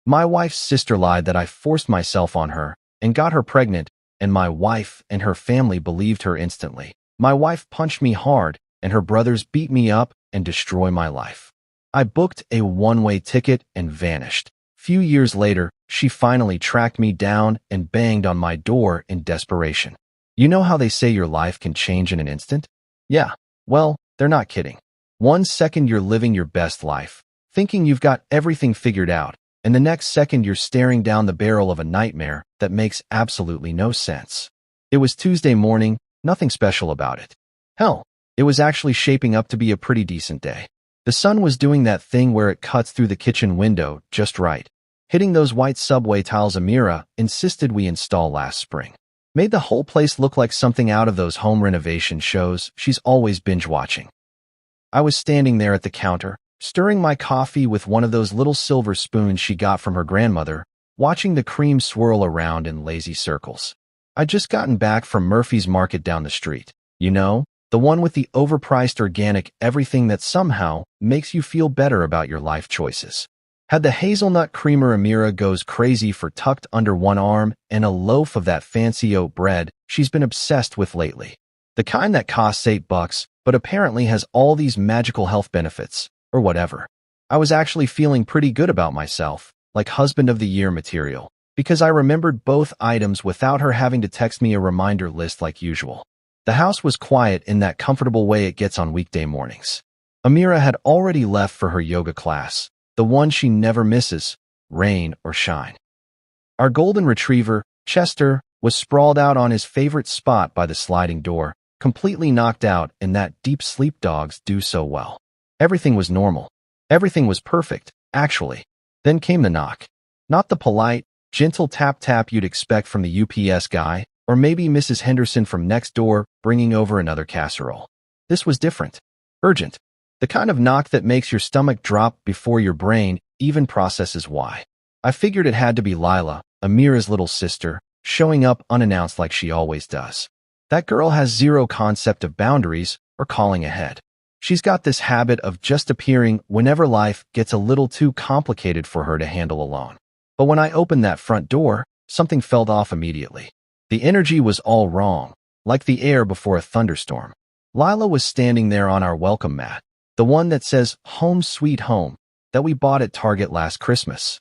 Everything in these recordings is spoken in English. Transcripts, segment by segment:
My wife's sister lied that I forced myself on her and got her pregnant, and my wife and her family believed her instantly. My wife punched me hard, and her brothers beat me up and destroy my life. I booked a one-way ticket and vanished. Few years later, she finally tracked me down and banged on my door in desperation. You know how they say your life can change in an instant? Yeah, well, they're not kidding. 1 second you're living your best life, thinking you've got everything figured out, and the next second you're staring down the barrel of a nightmare that makes absolutely no sense. It was Tuesday morning, nothing special about it. Hell, it was actually shaping up to be a pretty decent day. The sun was doing that thing where it cuts through the kitchen window just right, hitting those white subway tiles Amira insisted we install last spring. Made the whole place look like something out of those home renovation shows she's always binge-watching. I was standing there at the counter, stirring my coffee with one of those little silver spoons she got from her grandmother, watching the cream swirl around in lazy circles. I'd just gotten back from Murphy's Market down the street. You know, the one with the overpriced organic everything that somehow makes you feel better about your life choices. Had the hazelnut creamer Amira goes crazy for tucked under one arm and a loaf of that fancy oat bread she's been obsessed with lately. The kind that costs $8, but apparently has all these magical health benefits, or whatever. I was actually feeling pretty good about myself, like husband of the year material, because I remembered both items without her having to text me a reminder list like usual. The house was quiet in that comfortable way it gets on weekday mornings. Amira had already left for her yoga class, the one she never misses, rain or shine. Our golden retriever, Chester, was sprawled out on his favorite spot by the sliding door, completely knocked out in that deep sleep dogs do so well. Everything was normal. Everything was perfect, actually. Then came the knock. Not the polite, gentle tap-tap you'd expect from the UPS guy, or maybe Mrs. Henderson from next door bringing over another casserole. This was different. Urgent. The kind of knock that makes your stomach drop before your brain even processes why. I figured it had to be Lila, Amira's little sister, showing up unannounced like she always does. That girl has zero concept of boundaries or calling ahead. She's got this habit of just appearing whenever life gets a little too complicated for her to handle alone. But when I opened that front door, something felt off immediately. The energy was all wrong, like the air before a thunderstorm. Lila was standing there on our welcome mat, the one that says "Home Sweet Home" that we bought at Target last Christmas.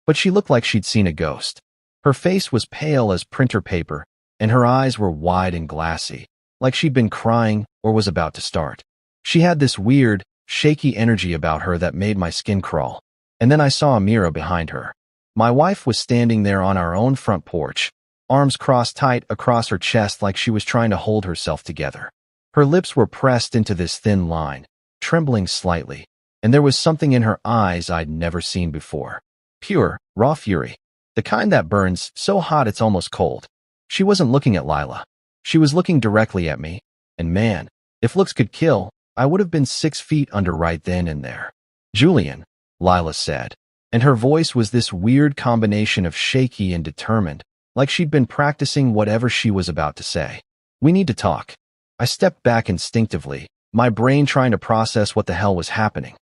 But she looked like she'd seen a ghost. Her face was pale as printer paper, and her eyes were wide and glassy, like she'd been crying or was about to start. She had this weird, shaky energy about her that made my skin crawl. And then I saw Amira behind her. My wife was standing there on our own front porch, arms crossed tight across her chest like she was trying to hold herself together. Her lips were pressed into this thin line, trembling slightly, and there was something in her eyes I'd never seen before. Pure, raw fury. The kind that burns so hot it's almost cold. She wasn't looking at Lila. She was looking directly at me, and man, if looks could kill, I would have been 6 feet under right then and there. "Julian," Lila said, and her voice was this weird combination of shaky and determined, like she'd been practicing whatever she was about to say. "We need to talk." I stepped back instinctively, my brain trying to process what the hell was happening.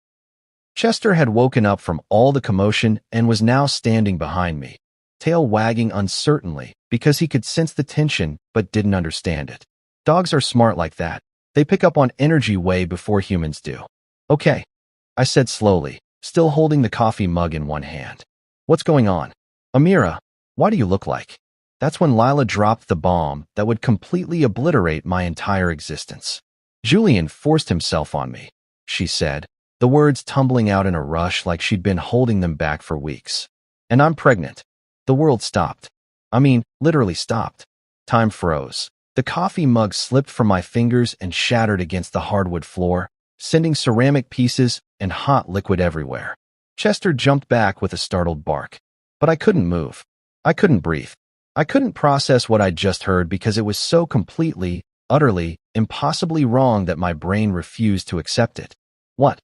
Chester had woken up from all the commotion and was now standing behind me, tail wagging uncertainly because he could sense the tension but didn't understand it. Dogs are smart like that. They pick up on energy way before humans do. "Okay," I said slowly, still holding the coffee mug in one hand. "What's going on?" "Amira, why do you look like?" That's when Lila dropped the bomb that would completely obliterate my entire existence. "Julian forced himself on me," she said, the words tumbling out in a rush like she'd been holding them back for weeks. "And I'm pregnant." The world stopped. I mean, literally stopped. Time froze. The coffee mug slipped from my fingers and shattered against the hardwood floor, sending ceramic pieces and hot liquid everywhere. Chester jumped back with a startled bark. But I couldn't move. I couldn't breathe. I couldn't process what I'd just heard because it was so completely, utterly, impossibly wrong that my brain refused to accept it. "What?"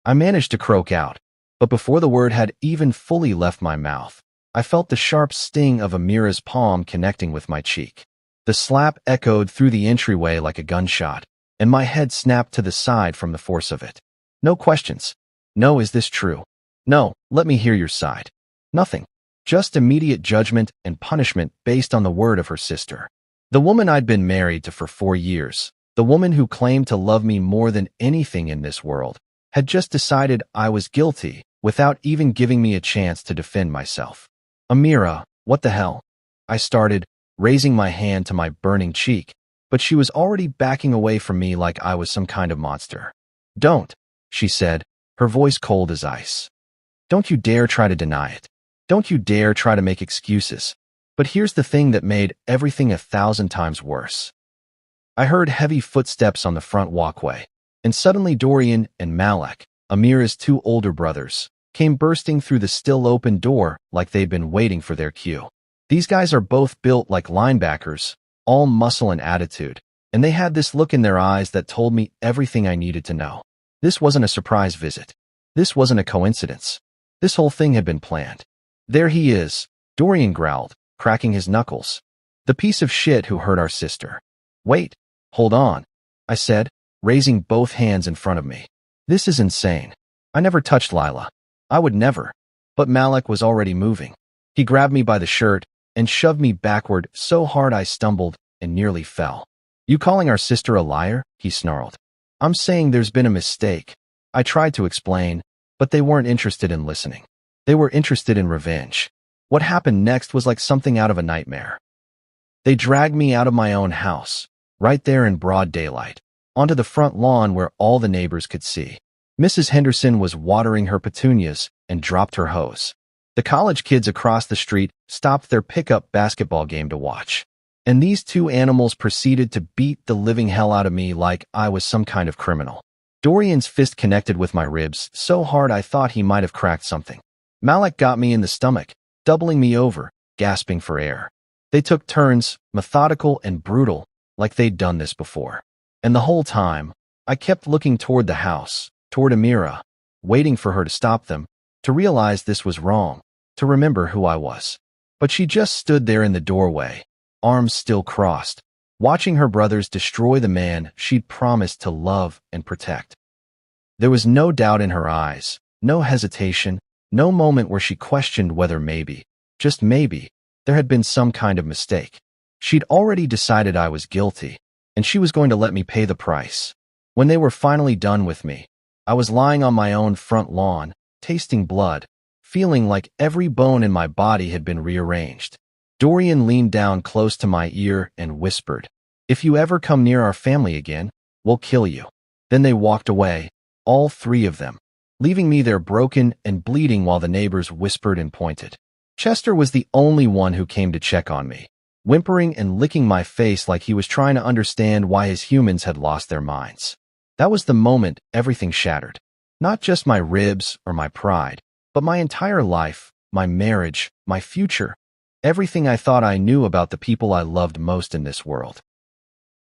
I managed to croak out, but before the word had even fully left my mouth, I felt the sharp sting of Amira's palm connecting with my cheek. The slap echoed through the entryway like a gunshot, and my head snapped to the side from the force of it. No questions. No, is this true? No, let me hear your side. Nothing. Just immediate judgment and punishment based on the word of her sister. The woman I'd been married to for 4 years, the woman who claimed to love me more than anything in this world, had just decided I was guilty without even giving me a chance to defend myself. Amira, what the hell? I started, raising my hand to my burning cheek, but she was already backing away from me like I was some kind of monster. Don't, she said, her voice cold as ice. Don't you dare try to deny it. Don't you dare try to make excuses. But here's the thing that made everything 1,000 times worse. I heard heavy footsteps on the front walkway, and suddenly Dorian and Malek, Amira's 2 older brothers, came bursting through the still open door like they'd been waiting for their cue. These guys are both built like linebackers, all muscle and attitude, and they had this look in their eyes that told me everything I needed to know. This wasn't a surprise visit. This wasn't a coincidence. This whole thing had been planned. There he is, Dorian growled, cracking his knuckles. The piece of shit who hurt our sister. Wait, hold on, I said, raising both hands in front of me. This is insane. I never touched Lila. I would never. But Malek was already moving. He grabbed me by the shirt and shoved me backward so hard I stumbled and nearly fell. You calling our sister a liar? He snarled. I'm saying there's been a mistake. I tried to explain, but they weren't interested in listening. They were interested in revenge. What happened next was like something out of a nightmare. They dragged me out of my own house, right there in broad daylight, onto the front lawn where all the neighbors could see. Mrs. Henderson was watering her petunias and dropped her hose. The college kids across the street stopped their pickup basketball game to watch. And these 2 animals proceeded to beat the living hell out of me like I was some kind of criminal. Dorian's fist connected with my ribs so hard I thought he might have cracked something. Malek got me in the stomach, doubling me over, gasping for air. They took turns, methodical and brutal, like they'd done this before. And the whole time, I kept looking toward the house, toward Amira, waiting for her to stop them, to realize this was wrong, to remember who I was. But she just stood there in the doorway, arms still crossed, watching her brothers destroy the man she'd promised to love and protect. There was no doubt in her eyes, no hesitation, no moment where she questioned whether maybe, just maybe, there had been some kind of mistake. She'd already decided I was guilty, and she was going to let me pay the price. When they were finally done with me, I was lying on my own front lawn, tasting blood, feeling like every bone in my body had been rearranged. Dorian leaned down close to my ear and whispered, "If you ever come near our family again, we'll kill you." Then they walked away, all 3 of them, leaving me there broken and bleeding while the neighbors whispered and pointed. Chester was the only one who came to check on me, whimpering and licking my face like he was trying to understand why his humans had lost their minds. That was the moment everything shattered. Not just my ribs or my pride, but my entire life, my marriage, my future, everything I thought I knew about the people I loved most in this world.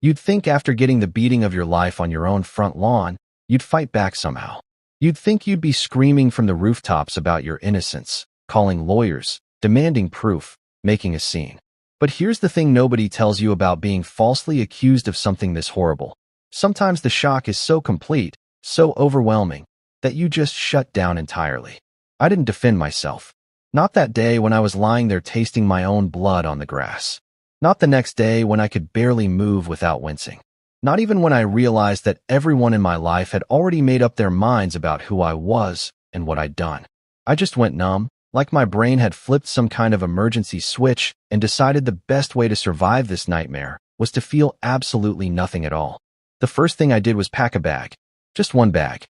You'd think after getting the beating of your life on your own front lawn, you'd fight back somehow. You'd think you'd be screaming from the rooftops about your innocence, calling lawyers, demanding proof, making a scene. But here's the thing nobody tells you about being falsely accused of something this horrible. Sometimes the shock is so complete, so overwhelming, that you just shut down entirely. I didn't defend myself. Not that day when I was lying there tasting my own blood on the grass. Not the next day when I could barely move without wincing. Not even when I realized that everyone in my life had already made up their minds about who I was and what I'd done. I just went numb, like my brain had flipped some kind of emergency switch and decided the best way to survive this nightmare was to feel absolutely nothing at all. The first thing I did was pack a bag. Just one bag.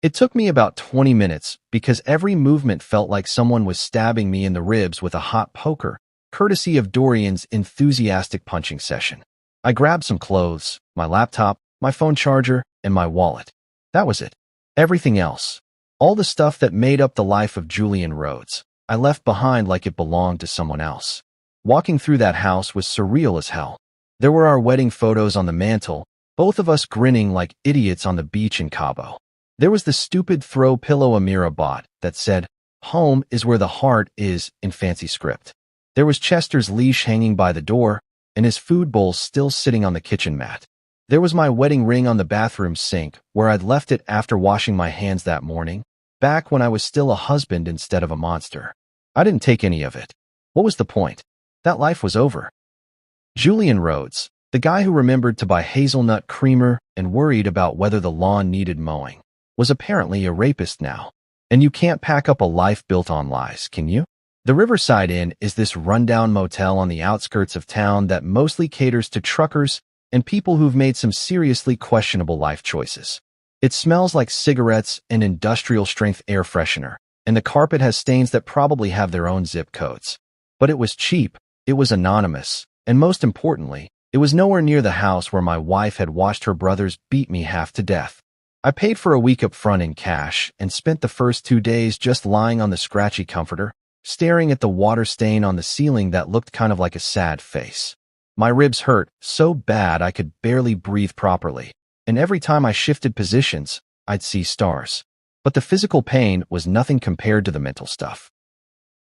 It took me about 20 minutes because every movement felt like someone was stabbing me in the ribs with a hot poker, courtesy of Dorian's enthusiastic punching session. I grabbed some clothes, my laptop, my phone charger, and my wallet. That was it. Everything else, all the stuff that made up the life of Julian Rhodes, I left behind like it belonged to someone else. Walking through that house was surreal as hell. There were our wedding photos on the mantle, both of us grinning like idiots on the beach in Cabo. There was the stupid throw pillow Amira bought that said, "Home is where the heart is," in fancy script. There was Chester's leash hanging by the door, and his food bowl still sitting on the kitchen mat. There was my wedding ring on the bathroom sink, where I'd left it after washing my hands that morning. back when I was still a husband instead of a monster. I didn't take any of it. What was the point? That life was over. Julian Rhodes, the guy who remembered to buy hazelnut creamer and worried about whether the lawn needed mowing, was apparently a rapist now. And you can't pack up a life built on lies, can you? The Riverside Inn is this rundown motel on the outskirts of town that mostly caters to truckers and people who've made some seriously questionable life choices. It smells like cigarettes and industrial-strength air freshener, and the carpet has stains that probably have their own zip codes. But it was cheap, it was anonymous, and most importantly, it was nowhere near the house where my wife had watched her brothers beat me half to death. I paid for a week up front in cash and spent the first 2 days just lying on the scratchy comforter, staring at the water stain on the ceiling that looked kind of like a sad face. My ribs hurt so bad I could barely breathe properly, and every time I shifted positions, I'd see stars. But the physical pain was nothing compared to the mental stuff.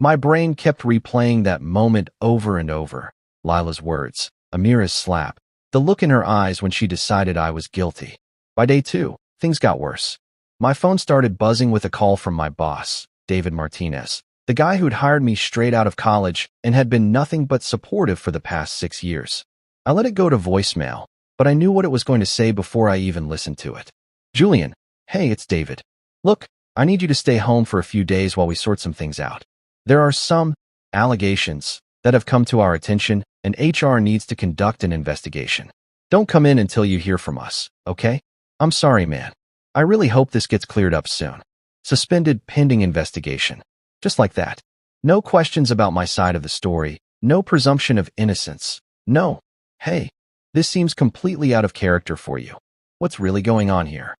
My brain kept replaying that moment over and over. Lila's words, Amira's slap, the look in her eyes when she decided I was guilty. By day 2, things got worse. My phone started buzzing with a call from my boss, David Martinez, the guy who'd hired me straight out of college and had been nothing but supportive for the past 6 years. I let it go to voicemail, but I knew what it was going to say before I even listened to it. Julian, hey, it's David. Look, I need you to stay home for a few days while we sort some things out. There are some allegations that have come to our attention, and HR needs to conduct an investigation. Don't come in until you hear from us, okay? I'm sorry, man. I really hope this gets cleared up soon. Suspended pending investigation. Just like that. No questions about my side of the story. No presumption of innocence. No. Hey, this seems completely out of character for you. What's really going on here?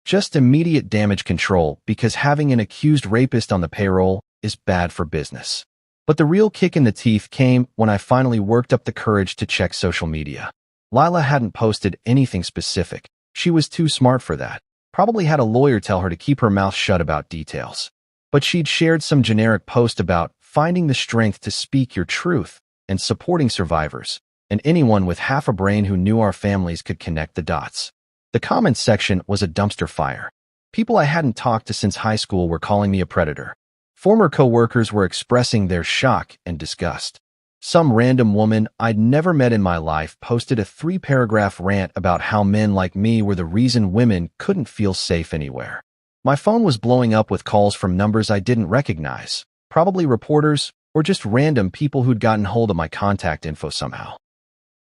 Just immediate damage control because having an accused rapist on the payroll is bad for business. But the real kick in the teeth came when I finally worked up the courage to check social media. Lila hadn't posted anything specific. She was too smart for that. Probably had a lawyer tell her to keep her mouth shut about details. But she'd shared some generic post about finding the strength to speak your truth and supporting survivors, and anyone with half a brain who knew our families could connect the dots. The comments section was a dumpster fire. People I hadn't talked to since high school were calling me a predator. Former co-workers were expressing their shock and disgust. Some random woman I'd never met in my life posted a 3-paragraph rant about how men like me were the reason women couldn't feel safe anywhere. My phone was blowing up with calls from numbers I didn't recognize, probably reporters or just random people who'd gotten hold of my contact info somehow.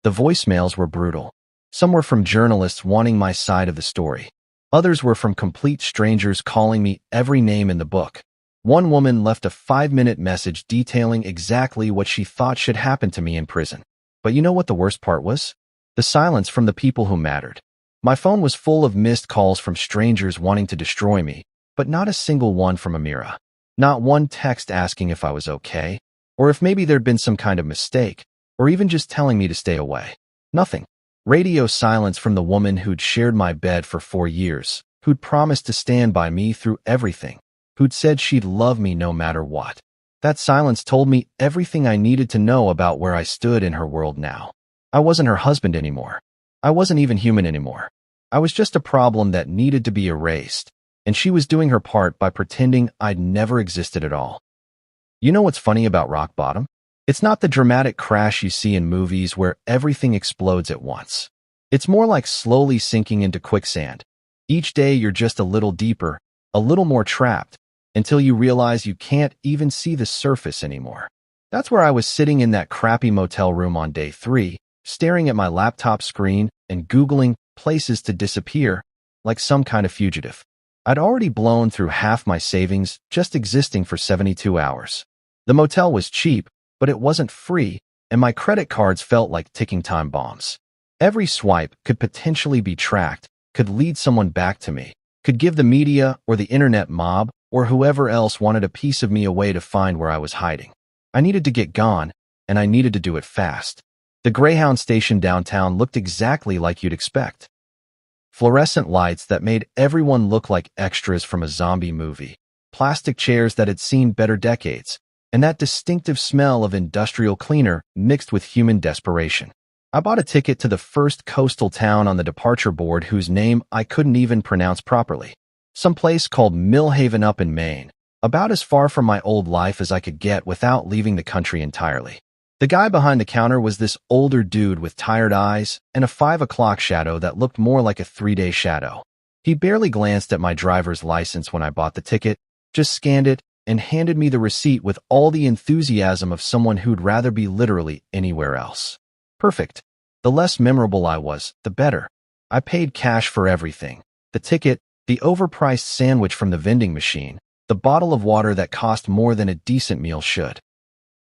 The voicemails were brutal. Some were from journalists wanting my side of the story. Others were from complete strangers calling me every name in the book. One woman left a 5-minute message detailing exactly what she thought should happen to me in prison. But you know what the worst part was? The silence from the people who mattered. My phone was full of missed calls from strangers wanting to destroy me, but not a single one from Amira. Not one text asking if I was okay, or if maybe there'd been some kind of mistake, or even just telling me to stay away. Nothing. Radio silence from the woman who'd shared my bed for 4 years, who'd promised to stand by me through everything, who'd said she'd love me no matter what. That silence told me everything I needed to know about where I stood in her world now. I wasn't her husband anymore. I wasn't even human anymore. I was just a problem that needed to be erased, and she was doing her part by pretending I'd never existed at all. You know what's funny about rock bottom? It's not the dramatic crash you see in movies where everything explodes at once. It's more like slowly sinking into quicksand. Each day you're just a little deeper, a little more trapped, until you realize you can't even see the surface anymore. That's where I was sitting in that crappy motel room on day 3, staring at my laptop screen and Googling places to disappear like some kind of fugitive. I'd already blown through half my savings just existing for 72 hours. The motel was cheap, but it wasn't free, and my credit cards felt like ticking time bombs. Every swipe could potentially be tracked, could lead someone back to me, could give the media or the internet mob or whoever else wanted a piece of me a way to find where I was hiding. I needed to get gone, and I needed to do it fast. The Greyhound station downtown looked exactly like you'd expect. Fluorescent lights that made everyone look like extras from a zombie movie, plastic chairs that had seen better decades, and that distinctive smell of industrial cleaner mixed with human desperation. I bought a ticket to the first coastal town on the departure board whose name I couldn't even pronounce properly. some place called Millhaven up in Maine, about as far from my old life as I could get without leaving the country entirely. The guy behind the counter was this older dude with tired eyes and a 5 o'clock shadow that looked more like a 3-day shadow. He barely glanced at my driver's license when I bought the ticket, just scanned it, and handed me the receipt with all the enthusiasm of someone who'd rather be literally anywhere else. Perfect. The less memorable I was, the better. I paid cash for everything. The ticket, the overpriced sandwich from the vending machine, the bottle of water that cost more than a decent meal should.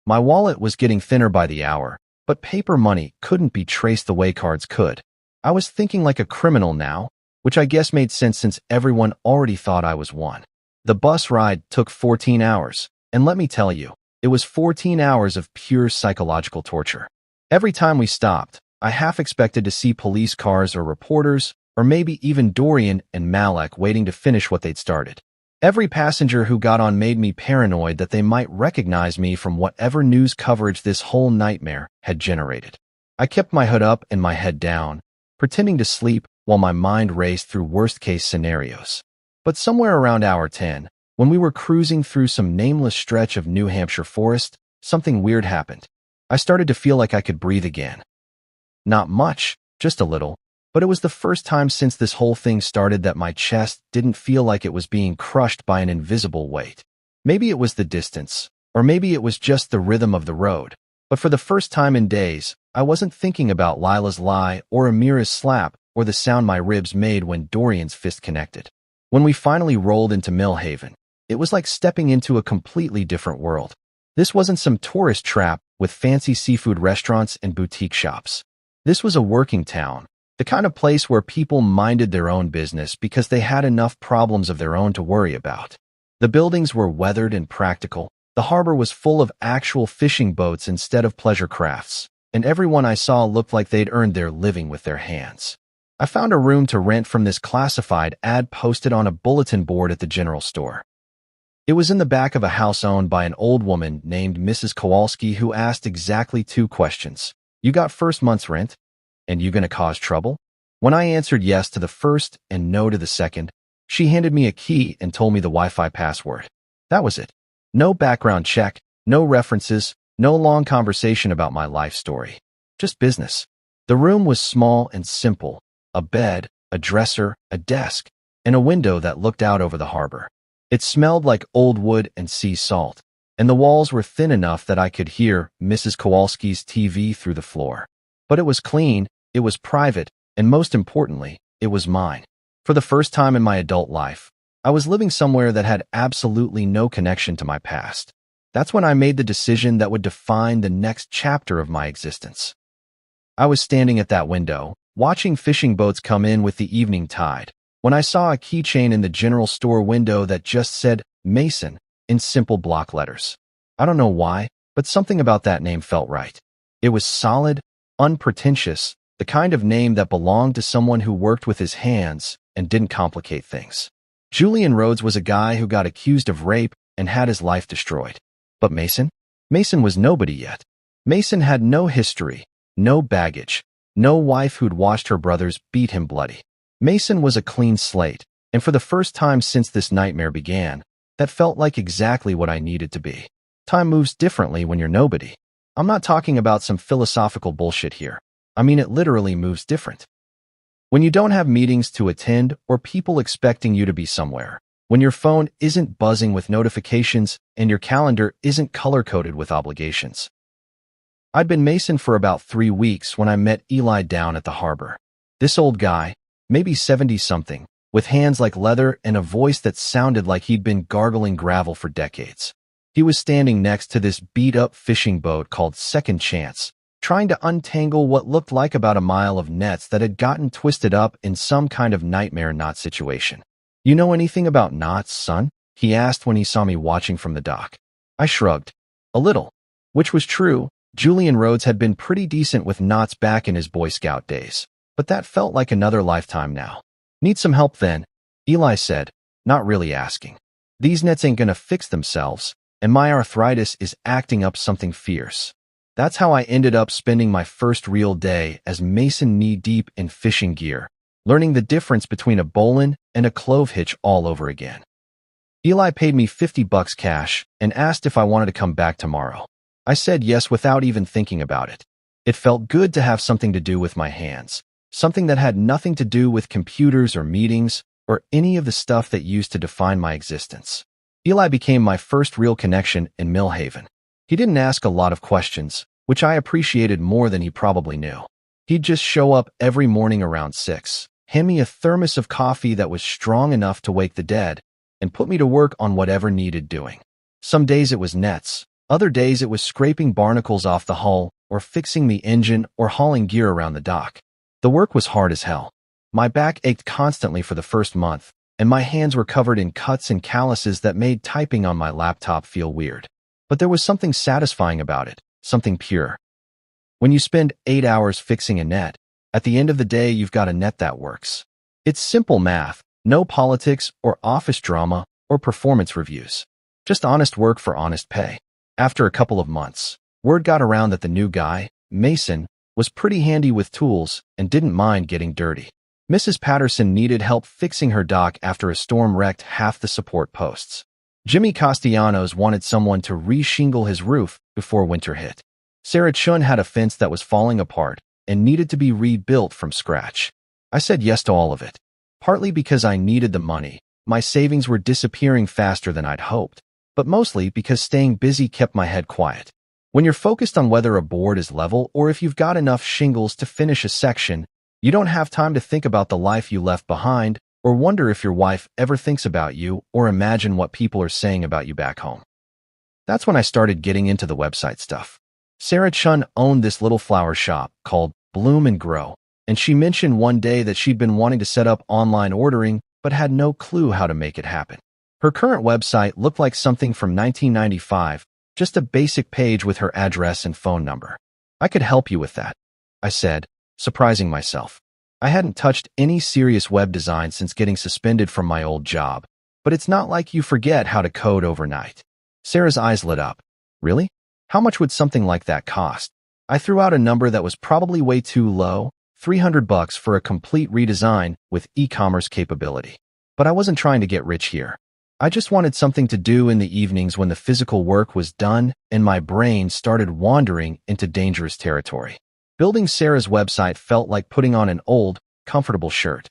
My wallet was getting thinner by the hour, but paper money couldn't be traced the way cards could. I was thinking like a criminal now, which I guess made sense since everyone already thought I was one. The bus ride took 14 hours, and let me tell you, it was 14 hours of pure psychological torture. Every time we stopped, I half expected to see police cars or reporters, or maybe even Dorian and Malek waiting to finish what they'd started. Every passenger who got on made me paranoid that they might recognize me from whatever news coverage this whole nightmare had generated. I kept my hood up and my head down, pretending to sleep while my mind raced through worst-case scenarios. But somewhere around hour 10, when we were cruising through some nameless stretch of New Hampshire forest, something weird happened. I started to feel like I could breathe again. Not much, just a little, but it was the first time since this whole thing started that my chest didn't feel like it was being crushed by an invisible weight. Maybe it was the distance, or maybe it was just the rhythm of the road, but for the first time in days, I wasn't thinking about Lila's lie or Amira's slap or the sound my ribs made when Dorian's fist connected. When we finally rolled into Millhaven, it was like stepping into a completely different world. This wasn't some tourist trap with fancy seafood restaurants and boutique shops. This was a working town, the kind of place where people minded their own business because they had enough problems of their own to worry about. The buildings were weathered and practical, the harbor was full of actual fishing boats instead of pleasure crafts, and everyone I saw looked like they'd earned their living with their hands. I found a room to rent from this classified ad posted on a bulletin board at the general store. It was in the back of a house owned by an old woman named Mrs. Kowalski who asked exactly 2 questions. You got first month's rent? And you gonna cause trouble? When I answered yes to the first and no to the second, she handed me a key and told me the Wi-Fi password. That was it. No background check, no references, no long conversation about my life story. Just business. The room was small and simple. A bed, a dresser, a desk, and a window that looked out over the harbor. It smelled like old wood and sea salt, and the walls were thin enough that I could hear Mrs. Kowalski's TV through the floor. But it was clean, it was private, and most importantly, it was mine. For the first time in my adult life, I was living somewhere that had absolutely no connection to my past. That's when I made the decision that would define the next chapter of my existence. I was standing at that window, watching fishing boats come in with the evening tide, when I saw a keychain in the general store window that just said Mason in simple block letters. I don't know why, but something about that name felt right. It was solid, unpretentious, the kind of name that belonged to someone who worked with his hands and didn't complicate things. Julian Rhodes was a guy who got accused of rape and had his life destroyed. But Mason? Mason was nobody yet. Mason had no history, no baggage, no wife who'd watched her brothers beat him bloody. Mason was a clean slate, and for the first time since this nightmare began, that felt like exactly what I needed to be. Time moves differently when you're nobody. I'm not talking about some philosophical bullshit here. I mean, it literally moves different. When you don't have meetings to attend or people expecting you to be somewhere, when your phone isn't buzzing with notifications and your calendar isn't color-coded with obligations. I'd been Mason for about 3 weeks when I met Eli down at the harbor. This old guy, maybe 70-something, with hands like leather and a voice that sounded like he'd been gargling gravel for decades. He was standing next to this beat-up fishing boat called Second Chance, trying to untangle what looked like about a mile of nets that had gotten twisted up in some kind of nightmare knot situation. "You know anything about knots, son?" he asked when he saw me watching from the dock. I shrugged. A little. Which was true. Julian Rhodes had been pretty decent with knots back in his Boy Scout days, but that felt like another lifetime now. "Need some help then?" Eli said, not really asking. "These nets ain't gonna fix themselves, and my arthritis is acting up something fierce." That's how I ended up spending my first real day as Mason knee-deep in fishing gear, learning the difference between a bowline and a clove hitch all over again. Eli paid me $50 cash and asked if I wanted to come back tomorrow. I said yes without even thinking about it. It felt good to have something to do with my hands, something that had nothing to do with computers or meetings or any of the stuff that used to define my existence. Eli became my first real connection in Millhaven. He didn't ask a lot of questions, which I appreciated more than he probably knew. He'd just show up every morning around 6, hand me a thermos of coffee that was strong enough to wake the dead, and put me to work on whatever needed doing. Some days it was nets, other days it was scraping barnacles off the hull or fixing the engine or hauling gear around the dock. The work was hard as hell. My back ached constantly for the first month, and my hands were covered in cuts and calluses that made typing on my laptop feel weird. But there was something satisfying about it, something pure. When you spend 8 hours fixing a net, at the end of the day you've got a net that works. It's simple math, no politics or office drama or performance reviews. Just honest work for honest pay. After a couple of months, word got around that the new guy, Mason, was pretty handy with tools and didn't mind getting dirty. Mrs. Patterson needed help fixing her dock after a storm wrecked half the support posts. Jimmy Castellanos wanted someone to re-shingle his roof before winter hit. Sarah Chun had a fence that was falling apart and needed to be rebuilt from scratch. I said yes to all of it, partly because I needed the money. My savings were disappearing faster than I'd hoped, but mostly because staying busy kept my head quiet. When you're focused on whether a board is level or if you've got enough shingles to finish a section, you don't have time to think about the life you left behind or wonder if your wife ever thinks about you or imagine what people are saying about you back home. That's when I started getting into the website stuff. Sarah Chun owned this little flower shop called Bloom and Grow, and she mentioned one day that she'd been wanting to set up online ordering but had no clue how to make it happen. Her current website looked like something from 1995, just a basic page with her address and phone number. I could help you with that, I said, surprising myself. I hadn't touched any serious web design since getting suspended from my old job, but it's not like you forget how to code overnight. Sarah's eyes lit up. Really? How much would something like that cost? I threw out a number that was probably way too low, $300 for a complete redesign with e-commerce capability. But I wasn't trying to get rich here. I just wanted something to do in the evenings when the physical work was done and my brain started wandering into dangerous territory. Building Sarah's website felt like putting on an old, comfortable shirt.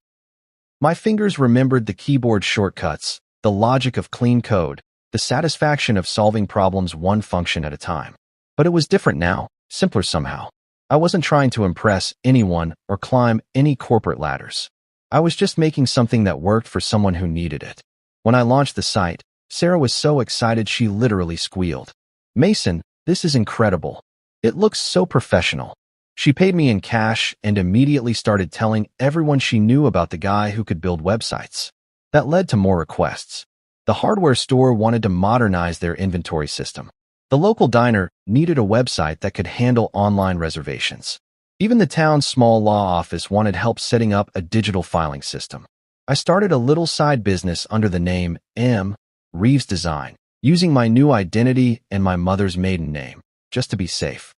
My fingers remembered the keyboard shortcuts, the logic of clean code, the satisfaction of solving problems one function at a time. But it was different now, simpler somehow. I wasn't trying to impress anyone or climb any corporate ladders. I was just making something that worked for someone who needed it. When I launched the site, Sarah was so excited she literally squealed. "Mason, this is incredible. It looks so professional." She paid me in cash and immediately started telling everyone she knew about the guy who could build websites. That led to more requests. The hardware store wanted to modernize their inventory system. The local diner needed a website that could handle online reservations. Even the town's small law office wanted help setting up a digital filing system. I started a little side business under the name M. Reeves Design, using my new identity and my mother's maiden name, just to be safe.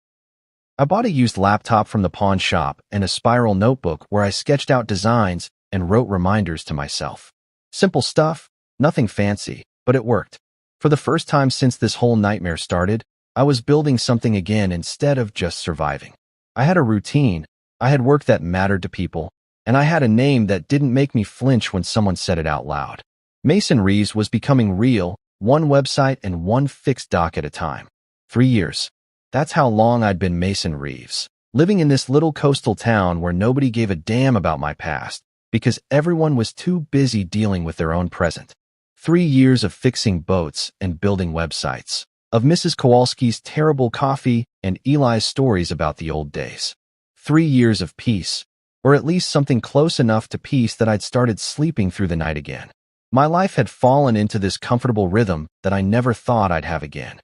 I bought a used laptop from the pawn shop and a spiral notebook where I sketched out designs and wrote reminders to myself. Simple stuff, nothing fancy, but it worked. For the first time since this whole nightmare started, I was building something again instead of just surviving. I had a routine, I had work that mattered to people, and I had a name that didn't make me flinch when someone said it out loud. Mason Reeves was becoming real, one website and one fixed dock at a time. 3 years. That's how long I'd been Mason Reeves, living in this little coastal town where nobody gave a damn about my past because everyone was too busy dealing with their own present. 3 years of fixing boats and building websites, of Mrs. Kowalski's terrible coffee and Eli's stories about the old days. 3 years of peace, or at least something close enough to peace that I'd started sleeping through the night again. My life had fallen into this comfortable rhythm that I never thought I'd have again.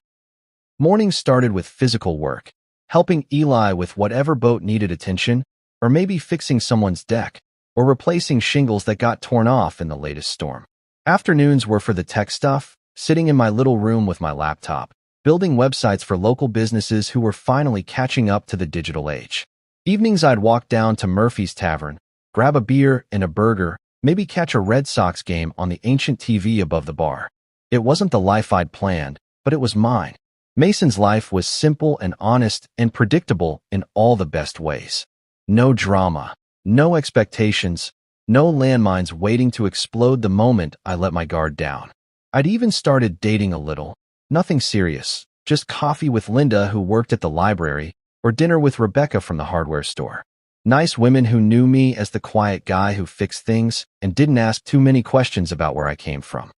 Mornings started with physical work, helping Eli with whatever boat needed attention, or maybe fixing someone's deck, or replacing shingles that got torn off in the latest storm. Afternoons were for the tech stuff, sitting in my little room with my laptop, building websites for local businesses who were finally catching up to the digital age. Evenings I'd walk down to Murphy's Tavern, grab a beer and a burger, maybe catch a Red Sox game on the ancient TV above the bar. It wasn't the life I'd planned, but it was mine. Mason's life was simple and honest and predictable in all the best ways. No drama, no expectations, no landmines waiting to explode the moment I let my guard down. I'd even started dating a little. Nothing serious, just coffee with Linda, who worked at the library, or dinner with Rebecca from the hardware store. Nice women who knew me as the quiet guy who fixed things and didn't ask too many questions about where I came from.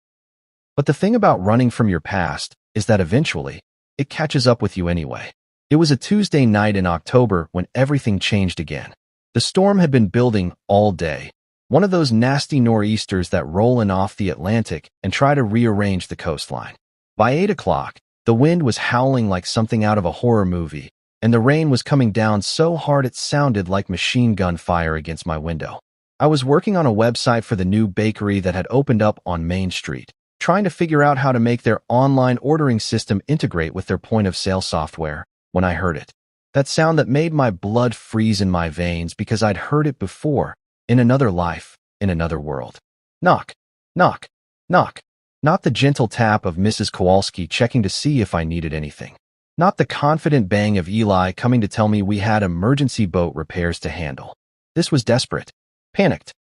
But the thing about running from your past is that eventually, it catches up with you anyway. It was a Tuesday night in October when everything changed again. The storm had been building all day. One of those nasty nor'easters that roll in off the Atlantic and try to rearrange the coastline. By 8 o'clock, the wind was howling like something out of a horror movie, and the rain was coming down so hard it sounded like machine gun fire against my window. I was working on a website for the new bakery that had opened up on Main Street, trying to figure out how to make their online ordering system integrate with their point-of-sale software, when I heard it. That sound that made my blood freeze in my veins because I'd heard it before, in another life, in another world. Knock, knock, knock. Not the gentle tap of Mrs. Kowalski checking to see if I needed anything. Not the confident bang of Eli coming to tell me we had emergency boat repairs to handle. This was desperate. Panicked.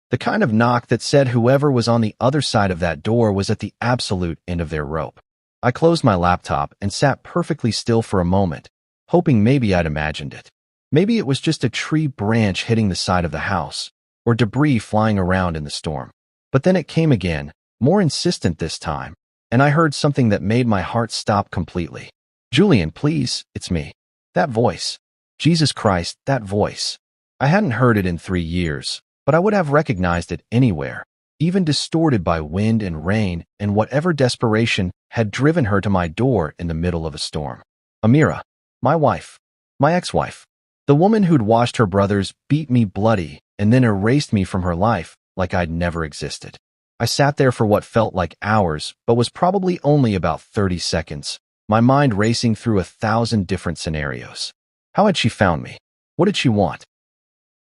The kind of knock that said whoever was on the other side of that door was at the absolute end of their rope. I closed my laptop and sat perfectly still for a moment, hoping maybe I'd imagined it. Maybe it was just a tree branch hitting the side of the house, or debris flying around in the storm. But then it came again, more insistent this time, and I heard something that made my heart stop completely. "Julian, please, it's me." That voice. Jesus Christ, that voice. I hadn't heard it in 3 years, but I would have recognized it anywhere, even distorted by wind and rain and whatever desperation had driven her to my door in the middle of a storm. Amira, my wife, my ex-wife, the woman who'd watched her brothers beat me bloody and then erased me from her life like I'd never existed. I sat there for what felt like hours, but was probably only about 30 seconds, my mind racing through 1,000 different scenarios. How had she found me? What did she want?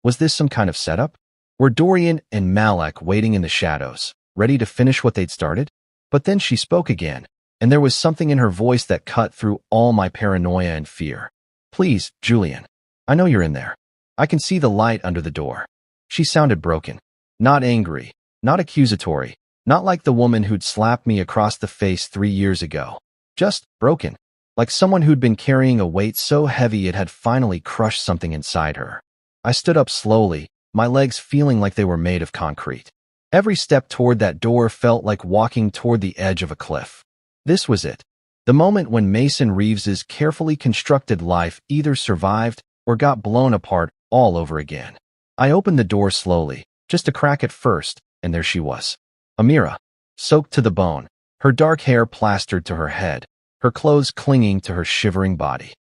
Was this some kind of setup? Were Dorian and Malak waiting in the shadows, ready to finish what they'd started? But then she spoke again, and there was something in her voice that cut through all my paranoia and fear. "Please, Julian. I know you're in there. I can see the light under the door." She sounded broken. Not angry. Not accusatory, not like the woman who'd slapped me across the face 3 years ago. Just broken, like someone who'd been carrying a weight so heavy it had finally crushed something inside her. I stood up slowly, my legs feeling like they were made of concrete. Every step toward that door felt like walking toward the edge of a cliff. This was it, the moment when Mason Reeves's carefully constructed life either survived or got blown apart all over again. I opened the door slowly, just a crack at first, and there she was. Amira, soaked to the bone, her dark hair plastered to her head, her clothes clinging to her shivering body.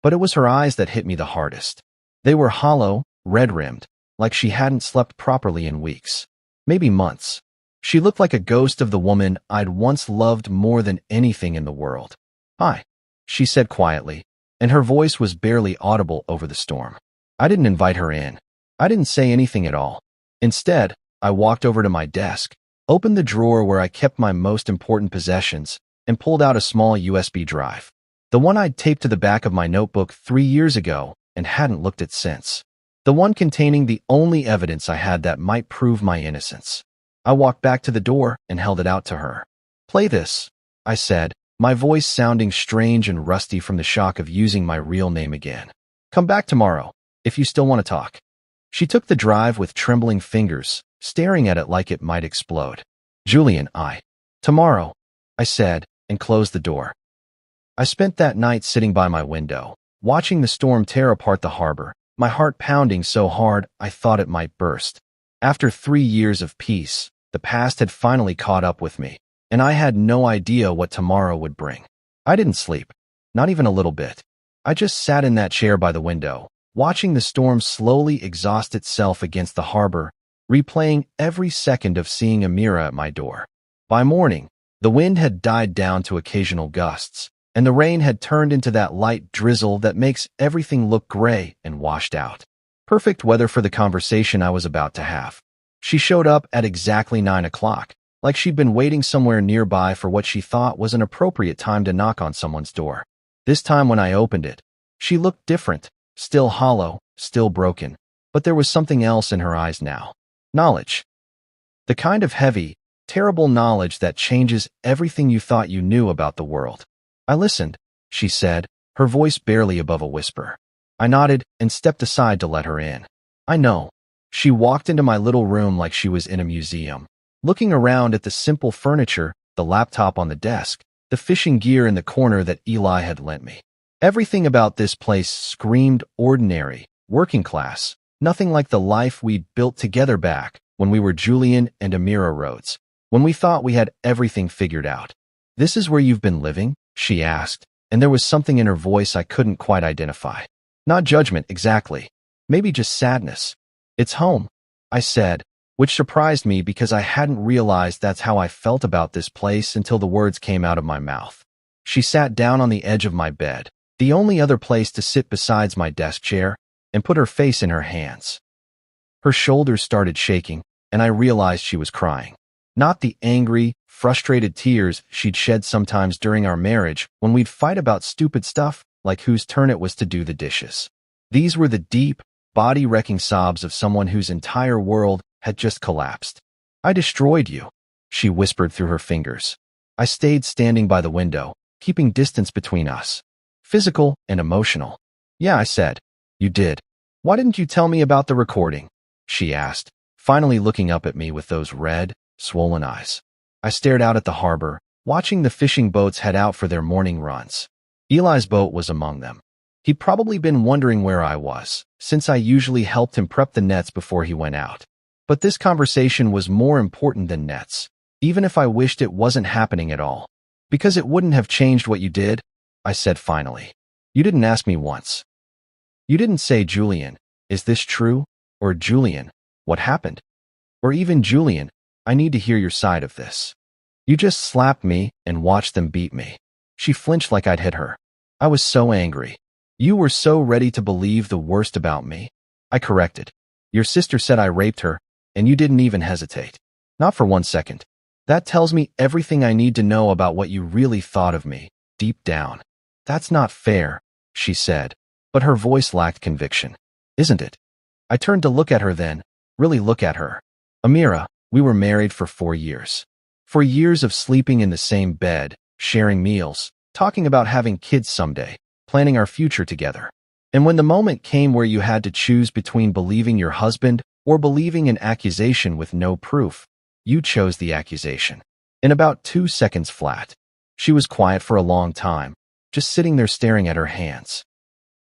But it was her eyes that hit me the hardest. They were hollow, red-rimmed, like she hadn't slept properly in weeks, maybe months. She looked like a ghost of the woman I'd once loved more than anything in the world. "Hi," she said quietly, and her voice was barely audible over the storm. I didn't invite her in. I didn't say anything at all. Instead, I walked over to my desk, opened the drawer where I kept my most important possessions, and pulled out a small USB drive. The one I'd taped to the back of my notebook 3 years ago and hadn't looked at since. The one containing the only evidence I had that might prove my innocence. I walked back to the door and held it out to her. "Play this," I said, my voice sounding strange and rusty from the shock of using my real name again. "Come back tomorrow, if you still want to talk." She took the drive with trembling fingers, staring at it like it might explode. "Julian, tomorrow," I said, and closed the door. I spent that night sitting by my window, watching the storm tear apart the harbor, my heart pounding so hard I thought it might burst. After 3 years of peace, the past had finally caught up with me, and I had no idea what tomorrow would bring. I didn't sleep, not even a little bit. I just sat in that chair by the window, watching the storm slowly exhaust itself against the harbor, replaying every second of seeing Amira at my door. By morning, the wind had died down to occasional gusts, and the rain had turned into that light drizzle that makes everything look gray and washed out. Perfect weather for the conversation I was about to have. She showed up at exactly 9 o'clock, like she'd been waiting somewhere nearby for what she thought was an appropriate time to knock on someone's door. This time when I opened it, she looked different, still hollow, still broken, but there was something else in her eyes now. Knowledge. The kind of heavy, terrible knowledge that changes everything you thought you knew about the world. I listened, she said, her voice barely above a whisper. I nodded and stepped aside to let her in. I know. She walked into my little room like she was in a museum, looking around at the simple furniture, the laptop on the desk, the fishing gear in the corner that Eli had lent me. Everything about this place screamed ordinary, working class, nothing like the life we'd built together back when we were Julian and Amira Rhodes, when we thought we had everything figured out. This is where you've been living? She asked, and there was something in her voice I couldn't quite identify. Not judgment, exactly. Maybe just sadness. It's home, I said, which surprised me because I hadn't realized that's how I felt about this place until the words came out of my mouth. She sat down on the edge of my bed, the only other place to sit besides my desk chair, and put her face in her hands. Her shoulders started shaking, and I realized she was crying. Not the angry, frustrated tears she'd shed sometimes during our marriage when we'd fight about stupid stuff like whose turn it was to do the dishes. These were the deep, body-wrecking sobs of someone whose entire world had just collapsed. I destroyed you, she whispered through her fingers. I stayed standing by the window, keeping distance between us. Physical and emotional. Yeah, I said. You did. Why didn't you tell me about the recording? She asked, finally looking up at me with those red, swollen eyes. I stared out at the harbor, watching the fishing boats head out for their morning runs. Eli's boat was among them. He'd probably been wondering where I was, since I usually helped him prep the nets before he went out. But this conversation was more important than nets, even if I wished it wasn't happening at all. Because it wouldn't have changed what you did, I said finally. You didn't ask me once. You didn't say, Julian, is this true? Or Julian, what happened? Or even Julian, I need to hear your side of this. You just slapped me and watched them beat me. She flinched like I'd hit her. I was so angry. You were so ready to believe the worst about me. I corrected. Your sister said I raped her, and you didn't even hesitate. Not for 1 second. That tells me everything I need to know about what you really thought of me, deep down. That's not fair, she said, but her voice lacked conviction. Isn't it? I turned to look at her then, really look at her. Amira, we were married for 4 years. 4 years of sleeping in the same bed, sharing meals, talking about having kids someday, planning our future together. And when the moment came where you had to choose between believing your husband or believing an accusation with no proof, you chose the accusation. In about 2 seconds flat. She was quiet for a long time, just sitting there staring at her hands.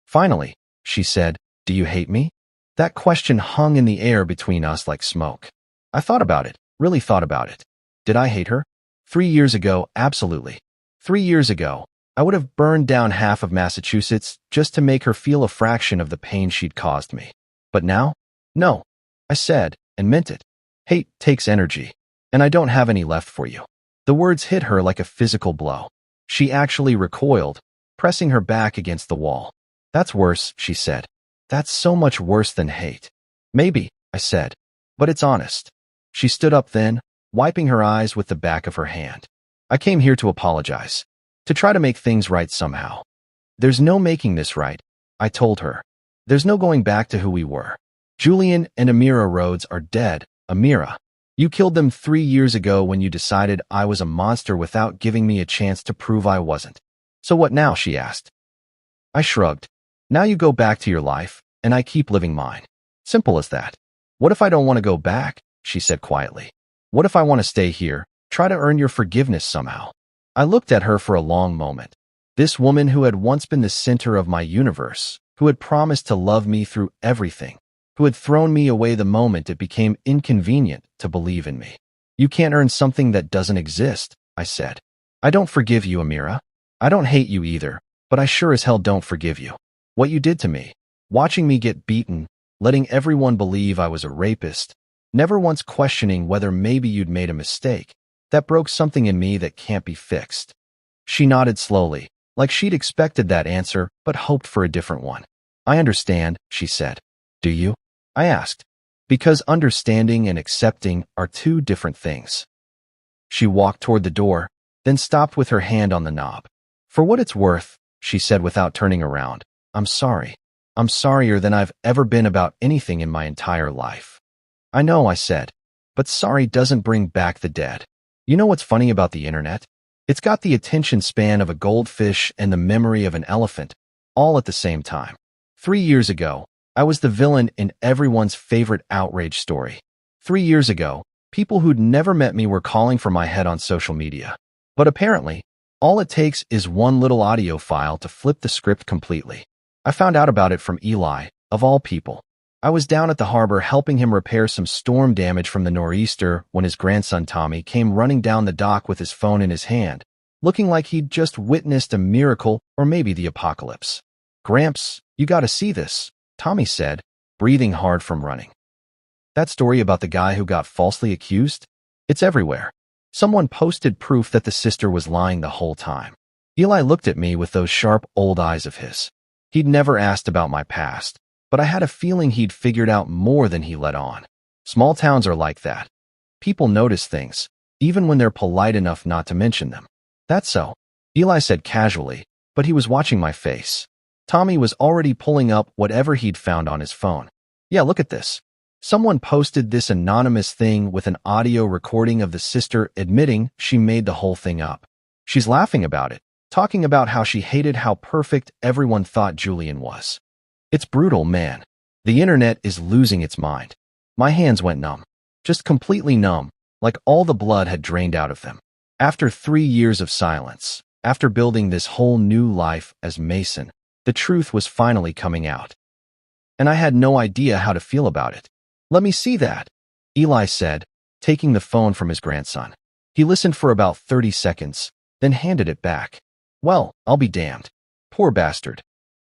Finally, she said, do you hate me? That question hung in the air between us like smoke. I thought about it, really thought about it. Did I hate her? 3 years ago, absolutely. 3 years ago, I would have burned down half of Massachusetts just to make her feel a fraction of the pain she'd caused me. But now? No, I said, and meant it. Hate takes energy, and I don't have any left for you. The words hit her like a physical blow. She actually recoiled, pressing her back against the wall. That's worse, she said. That's so much worse than hate. Maybe, I said, but it's honest. She stood up then, wiping her eyes with the back of her hand. I came here to apologize. To try to make things right somehow. There's no making this right, I told her. There's no going back to who we were. Julian and Amira Rhodes are dead, Amira. You killed them 3 years ago when you decided I was a monster without giving me a chance to prove I wasn't. So what now, she asked. I shrugged. Now you go back to your life, and I keep living mine. Simple as that. What if I don't want to go back? She said quietly. What if I want to stay here, try to earn your forgiveness somehow? I looked at her for a long moment. This woman who had once been the center of my universe, who had promised to love me through everything, who had thrown me away the moment it became inconvenient to believe in me. You can't earn something that doesn't exist, I said. I don't forgive you, Amira. I don't hate you either, but I sure as hell don't forgive you. What you did to me, watching me get beaten, letting everyone believe I was a rapist, never once questioning whether maybe you'd made a mistake. That broke something in me that can't be fixed. She nodded slowly, like she'd expected that answer but hoped for a different one. I understand, she said. Do you? I asked. Because understanding and accepting are two different things. She walked toward the door, then stopped with her hand on the knob. For what it's worth, she said without turning around, I'm sorry. I'm sorrier than I've ever been about anything in my entire life. I know, I said, but sorry doesn't bring back the dead. You know what's funny about the internet? It's got the attention span of a goldfish and the memory of an elephant, all at the same time. 3 years ago, I was the villain in everyone's favorite outrage story. 3 years ago, people who'd never met me were calling for my head on social media. But apparently, all it takes is one little audio file to flip the script completely. I found out about it from Eli, of all people. I was down at the harbor helping him repair some storm damage from the nor'easter when his grandson Tommy came running down the dock with his phone in his hand, looking like he'd just witnessed a miracle or maybe the apocalypse. Gramps, you gotta see this, Tommy said, breathing hard from running. That story about the guy who got falsely accused? It's everywhere. Someone posted proof that the sister was lying the whole time. Eli looked at me with those sharp old eyes of his. He'd never asked about my past, but I had a feeling he'd figured out more than he let on. Small towns are like that. People notice things, even when they're polite enough not to mention them. That's so, Eli said casually, but he was watching my face. Tommy was already pulling up whatever he'd found on his phone. Yeah, look at this. Someone posted this anonymous thing with an audio recording of the sister admitting she made the whole thing up. She's laughing about it, talking about how she hated how perfect everyone thought Julian was. It's brutal, man. The internet is losing its mind. My hands went numb. Just completely numb, like all the blood had drained out of them. After 3 years of silence, after building this whole new life as Mason, the truth was finally coming out. And I had no idea how to feel about it. Let me see that, Eli said, taking the phone from his grandson. He listened for about 30 seconds, then handed it back. Well, I'll be damned. Poor bastard.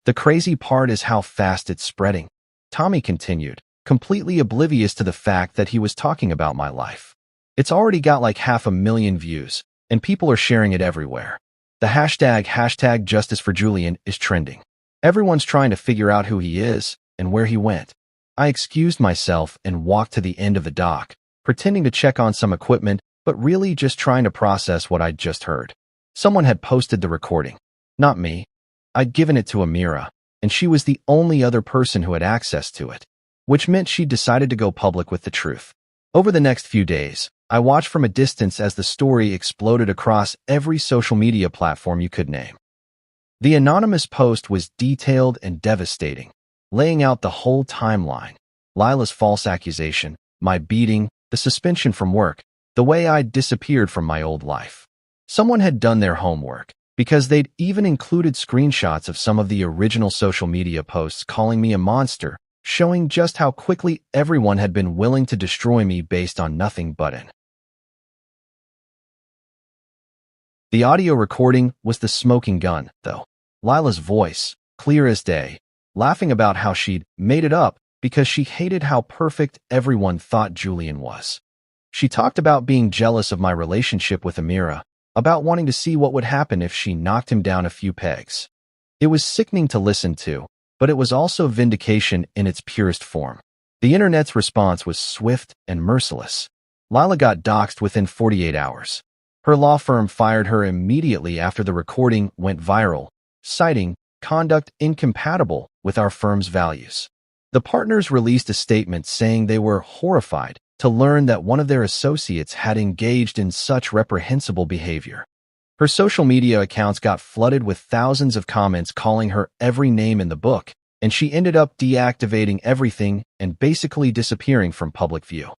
The crazy part is how fast it's spreading. Tommy continued, completely oblivious to the fact that he was talking about my life. It's already got like 500,000 views, and people are sharing it everywhere. The hashtag Justice for Julian is trending. Everyone's trying to figure out who he is and where he went. I excused myself and walked to the end of the dock, pretending to check on some equipment, but really just trying to process what I'd just heard. Someone had posted the recording. Not me. I'd given it to Amira, and she was the only other person who had access to it, which meant she'd decided to go public with the truth. Over the next few days, I watched from a distance as the story exploded across every social media platform you could name. The anonymous post was detailed and devastating, laying out the whole timeline. Lila's false accusation, my beating, the suspension from work, the way I'd disappeared from my old life. Someone had done their homework, because they'd even included screenshots of some of the original social media posts calling me a monster, showing just how quickly everyone had been willing to destroy me based on nothing but an. The audio recording was the smoking gun, though. Lila's voice, clear as day, laughing about how she'd made it up because she hated how perfect everyone thought Julian was. She talked about being jealous of my relationship with Amira, about wanting to see what would happen if she knocked him down a few pegs. It was sickening to listen to, but it was also vindication in its purest form. The internet's response was swift and merciless. Lila got doxxed within 48 hours. Her law firm fired her immediately after the recording went viral, citing conduct incompatible with our firm's values. The partners released a statement saying they were horrified to learn that one of their associates had engaged in such reprehensible behavior. Her social media accounts got flooded with thousands of comments calling her every name in the book, and she ended up deactivating everything and basically disappearing from public view.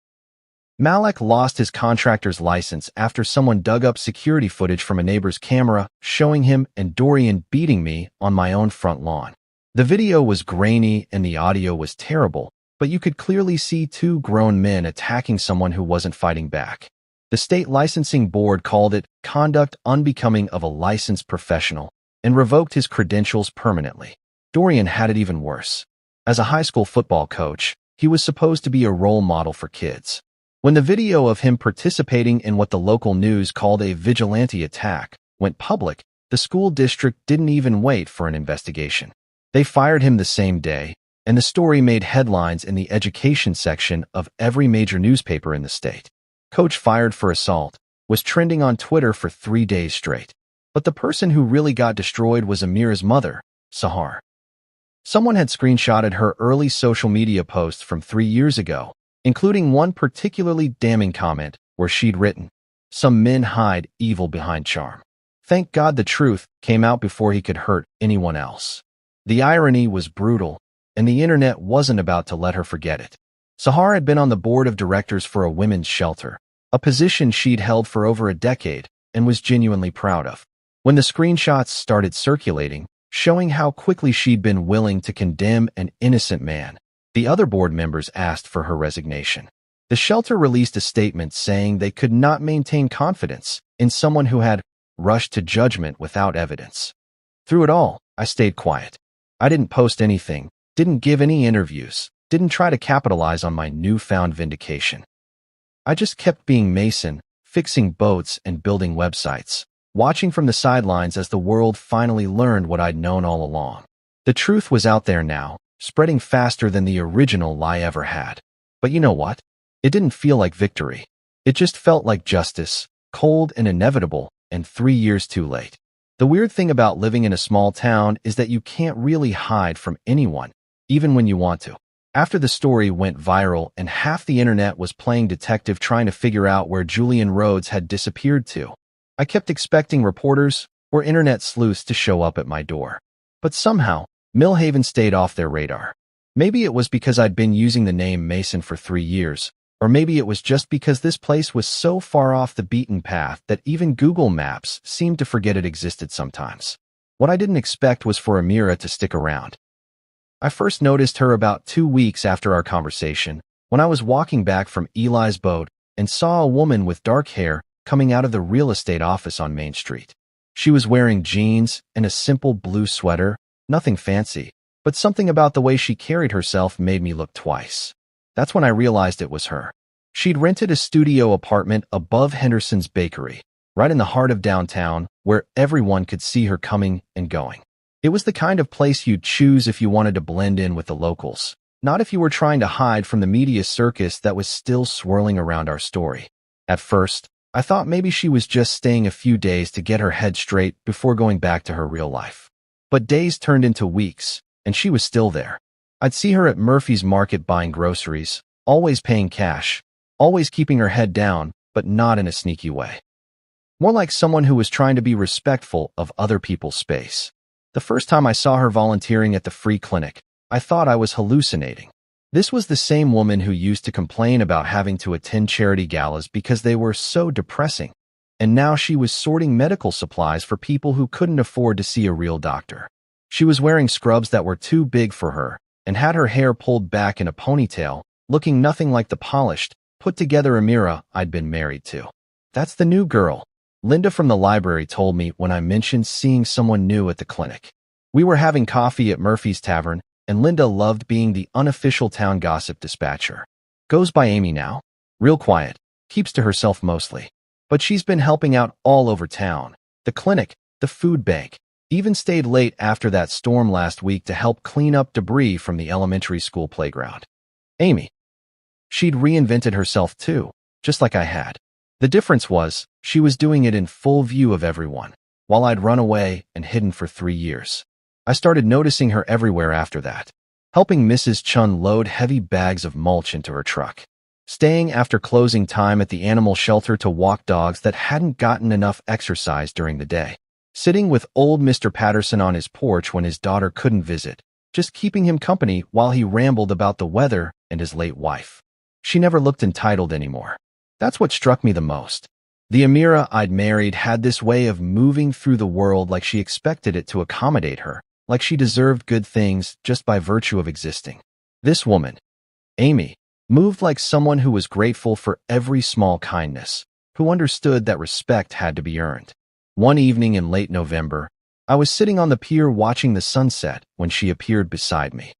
Malek lost his contractor's license after someone dug up security footage from a neighbor's camera showing him and Dorian beating me on my own front lawn. The video was grainy and the audio was terrible, but you could clearly see two grown men attacking someone who wasn't fighting back. The state licensing board called it conduct unbecoming of a licensed professional and revoked his credentials permanently. Dorian had it even worse. As a high school football coach, he was supposed to be a role model for kids. When the video of him participating in what the local news called a vigilante attack went public, the school district didn't even wait for an investigation. They fired him the same day, and the story made headlines in the education section of every major newspaper in the state. Coach fired for assault was trending on Twitter for 3 days straight. But the person who really got destroyed was Amira's mother, Sahar. Someone had screenshotted her early social media posts from 3 years ago, including one particularly damning comment where she'd written, "Some men hide evil behind charm. Thank God the truth came out before he could hurt anyone else." The irony was brutal, and the internet wasn't about to let her forget it. Sahar had been on the board of directors for a women's shelter, a position she'd held for over a decade and was genuinely proud of. When the screenshots started circulating, showing how quickly she'd been willing to condemn an innocent man, the other board members asked for her resignation. The shelter released a statement saying they could not maintain confidence in someone who had rushed to judgment without evidence. Through it all, I stayed quiet. I didn't post anything, didn't give any interviews, didn't try to capitalize on my newfound vindication. I just kept being Mason, fixing boats and building websites, watching from the sidelines as the world finally learned what I'd known all along. The truth was out there now, spreading faster than the original lie ever had. But you know what? It didn't feel like victory. It just felt like justice, cold and inevitable, and 3 years too late. The weird thing about living in a small town is that you can't really hide from anyone, even when you want to. After the story went viral and half the internet was playing detective trying to figure out where Julian Rhodes had disappeared to, I kept expecting reporters or internet sleuths to show up at my door. But somehow, Millhaven stayed off their radar. Maybe it was because I'd been using the name Mason for 3 years, or maybe it was just because this place was so far off the beaten path that even Google Maps seemed to forget it existed sometimes. What I didn't expect was for Amira to stick around. I first noticed her about 2 weeks after our conversation, when I was walking back from Eli's boat and saw a woman with dark hair coming out of the real estate office on Main Street. She was wearing jeans and a simple blue sweater, nothing fancy, but something about the way she carried herself made me look twice. That's when I realized it was her. She'd rented a studio apartment above Henderson's Bakery, right in the heart of downtown, where everyone could see her coming and going. It was the kind of place you'd choose if you wanted to blend in with the locals, not if you were trying to hide from the media circus that was still swirling around our story. At first, I thought maybe she was just staying a few days to get her head straight before going back to her real life. But days turned into weeks, and she was still there. I'd see her at Murphy's Market buying groceries, always paying cash, always keeping her head down, but not in a sneaky way. More like someone who was trying to be respectful of other people's space. The first time I saw her volunteering at the free clinic, I thought I was hallucinating. This was the same woman who used to complain about having to attend charity galas because they were so depressing, and now she was sorting medical supplies for people who couldn't afford to see a real doctor. She was wearing scrubs that were too big for her and had her hair pulled back in a ponytail, looking nothing like the polished, put-together Amira I'd been married to. "That's the new girl," Linda from the library told me when I mentioned seeing someone new at the clinic. We were having coffee at Murphy's Tavern, and Linda loved being the unofficial town gossip dispatcher. "Goes by Amy now. Real quiet. Keeps to herself mostly. But she's been helping out all over town. The clinic, the food bank. Even stayed late after that storm last week to help clean up debris from the elementary school playground." Amy. She'd reinvented herself too, just like I had. The difference was, she was doing it in full view of everyone, while I'd run away and hidden for 3 years. I started noticing her everywhere after that, helping Mrs. Chun load heavy bags of mulch into her truck, staying after closing time at the animal shelter to walk dogs that hadn't gotten enough exercise during the day, sitting with old Mr. Patterson on his porch when his daughter couldn't visit, just keeping him company while he rambled about the weather and his late wife. She never looked entitled anymore. That's what struck me the most. The Amira I'd married had this way of moving through the world like she expected it to accommodate her, like she deserved good things just by virtue of existing. This woman, Amy, moved like someone who was grateful for every small kindness, who understood that respect had to be earned. One evening in late November, I was sitting on the pier watching the sunset when she appeared beside me.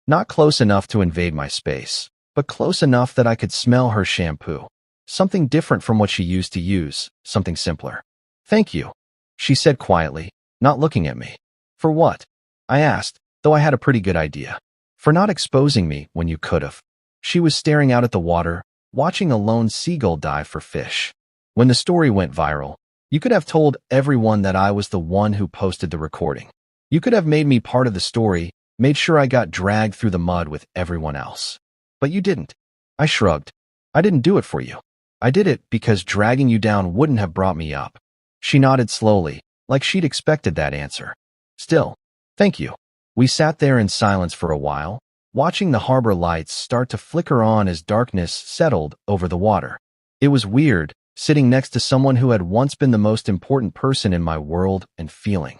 Not close enough to invade my space, but close enough that I could smell her shampoo. Something different from what she used to use, something simpler. "Thank you," she said quietly, not looking at me. "For what?" I asked, though I had a pretty good idea. for not exposing me when you could have. She was staring out at the water, watching a lone seagull dive for fish. When the story went viral, you could have told everyone that I was the one who posted the recording. You could have made me part of the story, made sure I got dragged through the mud with everyone else. But you didn't. I shrugged. I didn't do it for you. I did it because dragging you down wouldn't have brought me up. She nodded slowly, like she'd expected that answer. Still, thank you. We sat there in silence for a while, watching the harbor lights start to flicker on as darkness settled over the water. It was weird, sitting next to someone who had once been the most important person in my world and feeling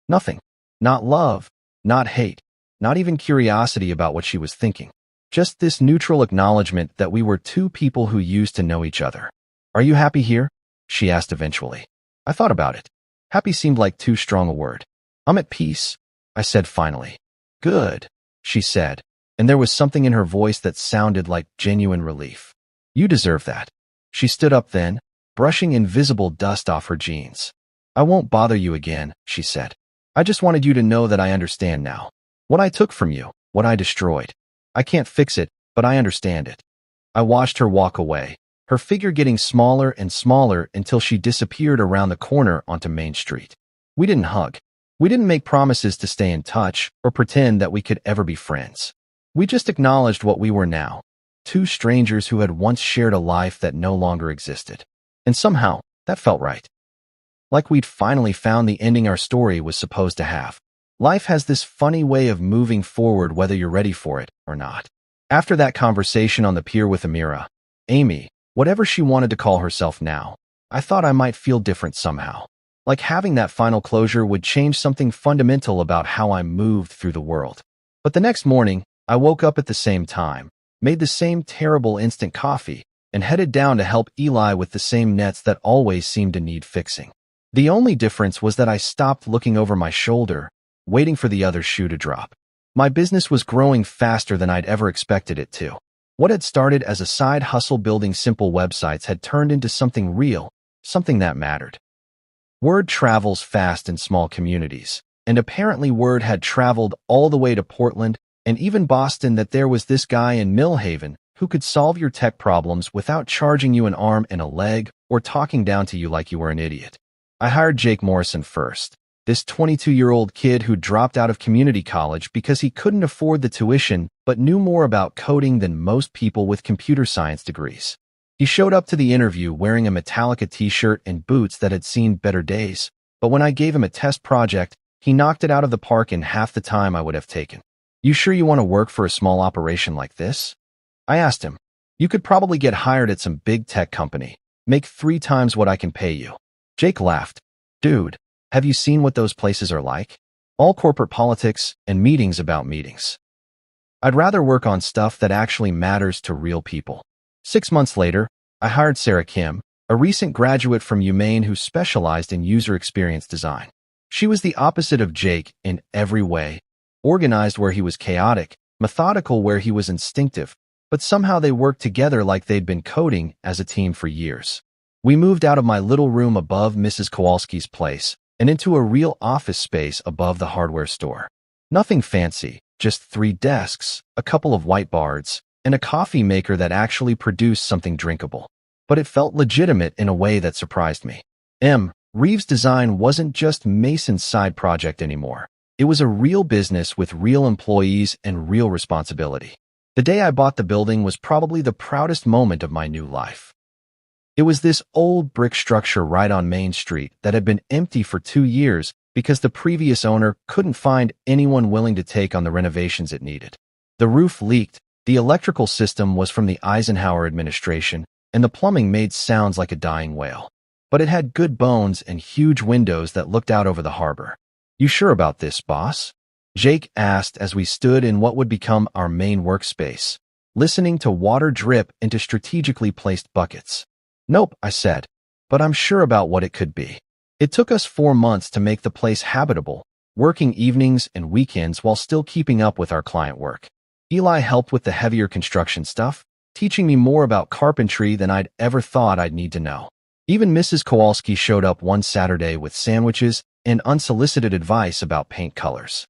nothing. Not love, not hate, not even curiosity about what she was thinking. Just this neutral acknowledgement that we were two people who used to know each other. Are you happy here? She asked eventually. I thought about it. Happy seemed like too strong a word. I'm at peace, I said finally. Good, she said, and there was something in her voice that sounded like genuine relief. You deserve that. She stood up then, brushing invisible dust off her jeans. I won't bother you again, she said. I just wanted you to know that I understand now. What I took from you, what I destroyed. I can't fix it, but I understand it. I watched her walk away, her figure getting smaller and smaller until she disappeared around the corner onto Main Street. We didn't hug. We didn't make promises to stay in touch or pretend that we could ever be friends. We just acknowledged what we were now, two strangers who had once shared a life that no longer existed. And somehow, that felt right. Like we'd finally found the ending our story was supposed to have. Life has this funny way of moving forward whether you're ready for it or not. After that conversation on the pier with Amira, Amy, whatever she wanted to call herself now, I thought I might feel different somehow. Like having that final closure would change something fundamental about how I moved through the world. But the next morning, I woke up at the same time, made the same terrible instant coffee, and headed down to help Eli with the same nets that always seemed to need fixing. The only difference was that I stopped looking over my shoulder, waiting for the other shoe to drop. My business was growing faster than I'd ever expected it to. What had started as a side hustle building simple websites had turned into something real, something that mattered. Word travels fast in small communities, and apparently word had traveled all the way to Portland and even Boston that there was this guy in Millhaven who could solve your tech problems without charging you an arm and a leg or talking down to you like you were an idiot. I hired Jake Morrison first, this 22-year-old kid who dropped out of community college because he couldn't afford the tuition but knew more about coding than most people with computer science degrees. He showed up to the interview wearing a Metallica t-shirt and boots that had seen better days, but when I gave him a test project, he knocked it out of the park in half the time I would have taken. You sure you want to work for a small operation like this? I asked him. You could probably get hired at some big tech company, make 3 times what I can pay you. Jake laughed. Dude, have you seen what those places are like? All corporate politics and meetings about meetings. I'd rather work on stuff that actually matters to real people. 6 months later, I hired Sarah Kim, a recent graduate from UMaine who specialized in user experience design. She was the opposite of Jake in every way, organized where he was chaotic, methodical where he was instinctive, but somehow they worked together like they'd been coding as a team for years. We moved out of my little room above Mrs. Kowalski's place and into a real office space above the hardware store. Nothing fancy, just 3 desks, a couple of whiteboards, and a coffee maker that actually produced something drinkable. But it felt legitimate in a way that surprised me. Reeves Design wasn't just Mason's side project anymore. It was a real business with real employees and real responsibility. The day I bought the building was probably the proudest moment of my new life. It was this old brick structure right on Main Street that had been empty for 2 years because the previous owner couldn't find anyone willing to take on the renovations it needed. The roof leaked, the electrical system was from the Eisenhower administration, and the plumbing made sounds like a dying whale. But it had good bones and huge windows that looked out over the harbor. You sure about this, boss? Jake asked as we stood in what would become our main workspace, listening to water drip into strategically placed buckets. Nope, I said, but I'm sure about what it could be. It took us 4 months to make the place habitable, working evenings and weekends while still keeping up with our client work. Eli helped with the heavier construction stuff, teaching me more about carpentry than I'd ever thought I'd need to know. Even Mrs. Kowalski showed up one Saturday with sandwiches and unsolicited advice about paint colors.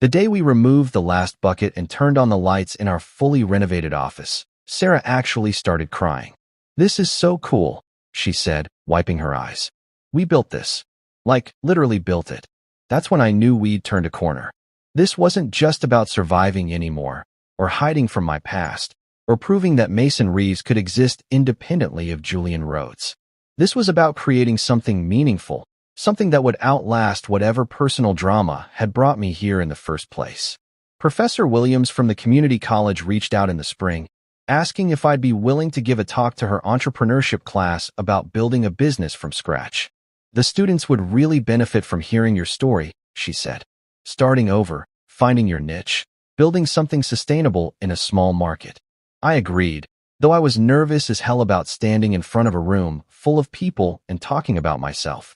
The day we removed the last bucket and turned on the lights in our fully renovated office, Sarah actually started crying. "This is so cool," she said, wiping her eyes. "We built this. Like, literally built it." That's when I knew we'd turned a corner. This wasn't just about surviving anymore, or hiding from my past, or proving that Mason Reeves could exist independently of Julian Rhodes. This was about creating something meaningful, something that would outlast whatever personal drama had brought me here in the first place. Professor Williams from the community college reached out in the spring, asking if I'd be willing to give a talk to her entrepreneurship class about building a business from scratch. "The students would really benefit from hearing your story," she said. "Starting over, finding your niche, building something sustainable in a small market." I agreed, though I was nervous as hell about standing in front of a room full of people and talking about myself.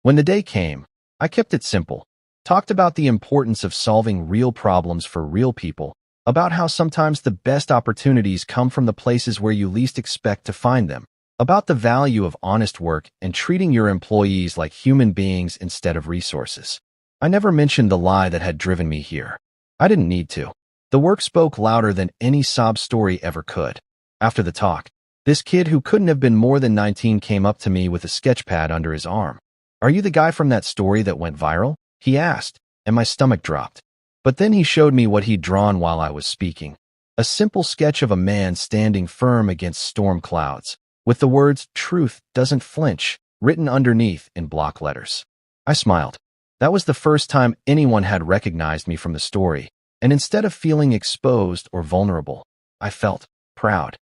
When the day came, I kept it simple, talked about the importance of solving real problems for real people, about how sometimes the best opportunities come from the places where you least expect to find them, about the value of honest work and treating your employees like human beings instead of resources. I never mentioned the lie that had driven me here. I didn't need to. The work spoke louder than any sob story ever could. After the talk, this kid who couldn't have been more than 19 came up to me with a sketchpad under his arm. "Are you the guy from that story that went viral?" he asked, and my stomach dropped. But then he showed me what he'd drawn while I was speaking. A simple sketch of a man standing firm against storm clouds, with the words "Truth doesn't flinch" written underneath in block letters. I smiled. That was the first time anyone had recognized me from the story, and instead of feeling exposed or vulnerable, I felt proud.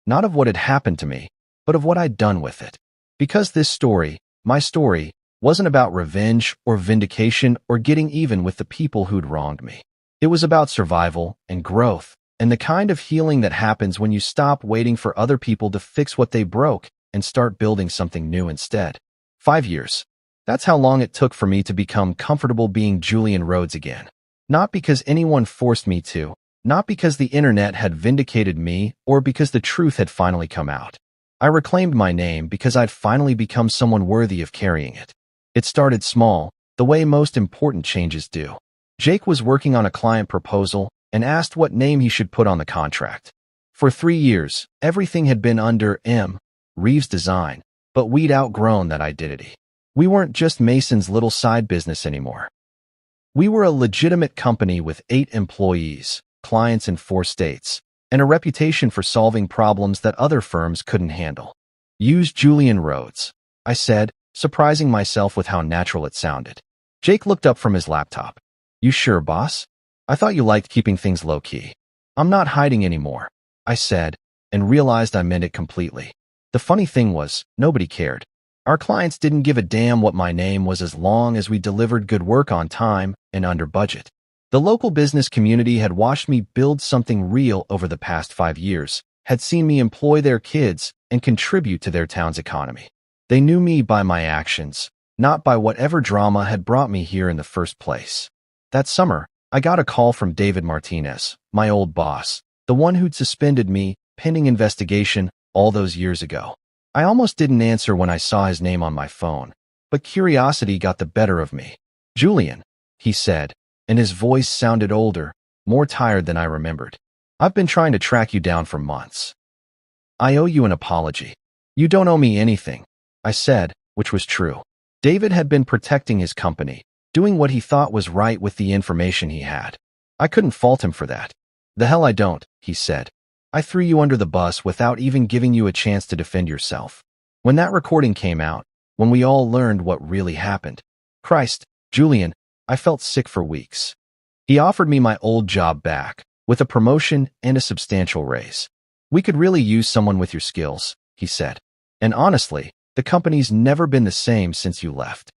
Not of what had happened to me, but of what I'd done with it. Because this story, my story, wasn't about revenge or vindication or getting even with the people who'd wronged me. It was about survival and growth, and the kind of healing that happens when you stop waiting for other people to fix what they broke and start building something new instead. 5 years. That's how long it took for me to become comfortable being Julian Rhodes again. Not because anyone forced me to, not because the internet had vindicated me or because the truth had finally come out. I reclaimed my name because I'd finally become someone worthy of carrying it. It started small, the way most important changes do. Jake was working on a client proposal and asked what name he should put on the contract. For 3 years, everything had been under M. Reeves Design, but we'd outgrown that identity. We weren't just Mason's little side business anymore. We were a legitimate company with 8 employees, clients in 4 states, and a reputation for solving problems that other firms couldn't handle. "Use Julian Rhodes," I said, surprising myself with how natural it sounded. Jake looked up from his laptop. "You sure, boss? I thought you liked keeping things low-key." "I'm not hiding anymore," I said, and realized I meant it completely. The funny thing was, nobody cared. Our clients didn't give a damn what my name was as long as we delivered good work on time and under budget. The local business community had watched me build something real over the past 5 years, had seen me employ their kids and contribute to their town's economy. They knew me by my actions, not by whatever drama had brought me here in the first place. That summer, I got a call from David Martinez, my old boss, the one who'd suspended me, pending investigation, all those years ago. I almost didn't answer when I saw his name on my phone, but curiosity got the better of me. "Julian," he said, and his voice sounded older, more tired than I remembered. "I've been trying to track you down for months. I owe you an apology." "You don't owe me anything," I said, which was true. David had been protecting his company, doing what he thought was right with the information he had. I couldn't fault him for that. "The hell I don't," he said. "I threw you under the bus without even giving you a chance to defend yourself." When that recording came out, when we all learned what really happened, Christ, Julian, I felt sick for weeks. He offered me my old job back, with a promotion and a substantial raise. "We could really use someone with your skills," he said. "And honestly, the company's never been the same since you left."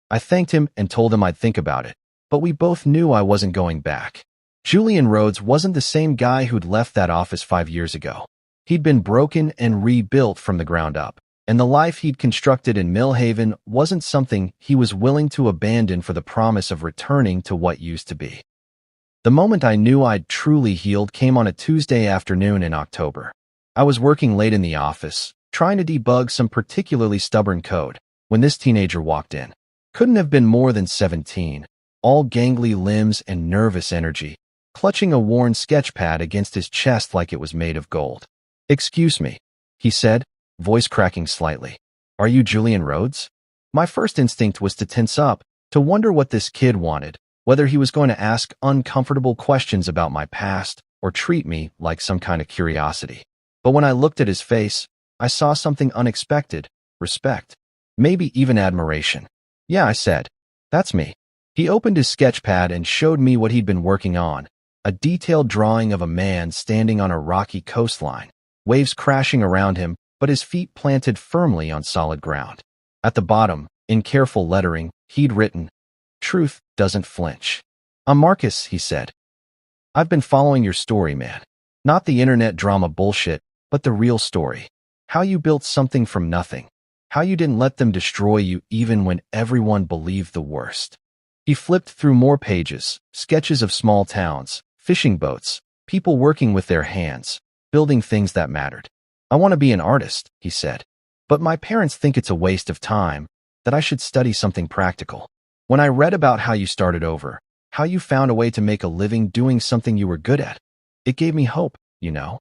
I thanked him and told him I'd think about it, but we both knew I wasn't going back. Julian Rhodes wasn't the same guy who'd left that office 5 years ago. He'd been broken and rebuilt from the ground up, and the life he'd constructed in Millhaven wasn't something he was willing to abandon for the promise of returning to what used to be. The moment I knew I'd truly healed came on a Tuesday afternoon in October. I was working late in the office, trying to debug some particularly stubborn code, when this teenager walked in. Couldn't have been more than 17, all gangly limbs and nervous energy, clutching a worn sketch pad against his chest like it was made of gold. "Excuse me," he said, voice cracking slightly. "Are you Julian Rhodes?" My first instinct was to tense up, to wonder what this kid wanted, whether he was going to ask uncomfortable questions about my past or treat me like some kind of curiosity. But when I looked at his face, I saw something unexpected: respect, maybe even admiration. "Yeah," I said. "That's me." He opened his sketch pad and showed me what he'd been working on, a detailed drawing of a man standing on a rocky coastline, waves crashing around him, but his feet planted firmly on solid ground. At the bottom, in careful lettering, he'd written, "Truth doesn't flinch." "I'm Marcus," he said. "I've been following your story, man. Not the internet drama bullshit, but the real story. How you built something from nothing. How you didn't let them destroy you even when everyone believed the worst." He flipped through more pages, sketches of small towns, fishing boats, people working with their hands, building things that mattered. "I want to be an artist," he said. "But my parents think it's a waste of time, that I should study something practical. When I read about how you started over, how you found a way to make a living doing something you were good at, it gave me hope, you know."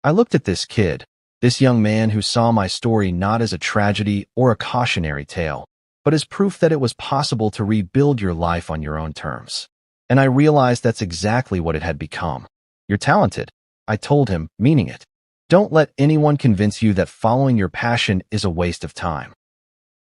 I looked at this kid, this young man who saw my story not as a tragedy or a cautionary tale, but as proof that it was possible to rebuild your life on your own terms. And I realized that's exactly what it had become. "You're talented," I told him, meaning it. "Don't let anyone convince you that following your passion is a waste of time.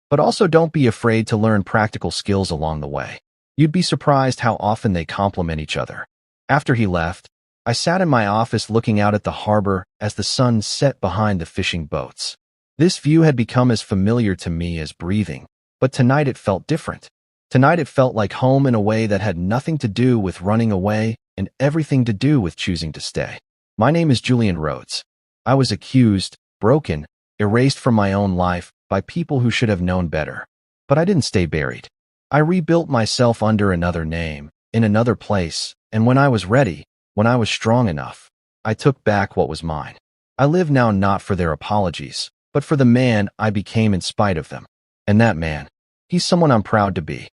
But also don't be afraid to learn practical skills along the way. You'd be surprised how often they complement each other." After he left, I sat in my office looking out at the harbor as the sun set behind the fishing boats. This view had become as familiar to me as breathing, but tonight it felt different. Tonight it felt like home in a way that had nothing to do with running away and everything to do with choosing to stay. My name is Julian Rhodes. I was accused, broken, erased from my own life by people who should have known better. But I didn't stay buried. I rebuilt myself under another name, in another place, and when I was ready, when I was strong enough, I took back what was mine. I live now not for their apologies, but for the man I became in spite of them. And that man, he's someone I'm proud to be.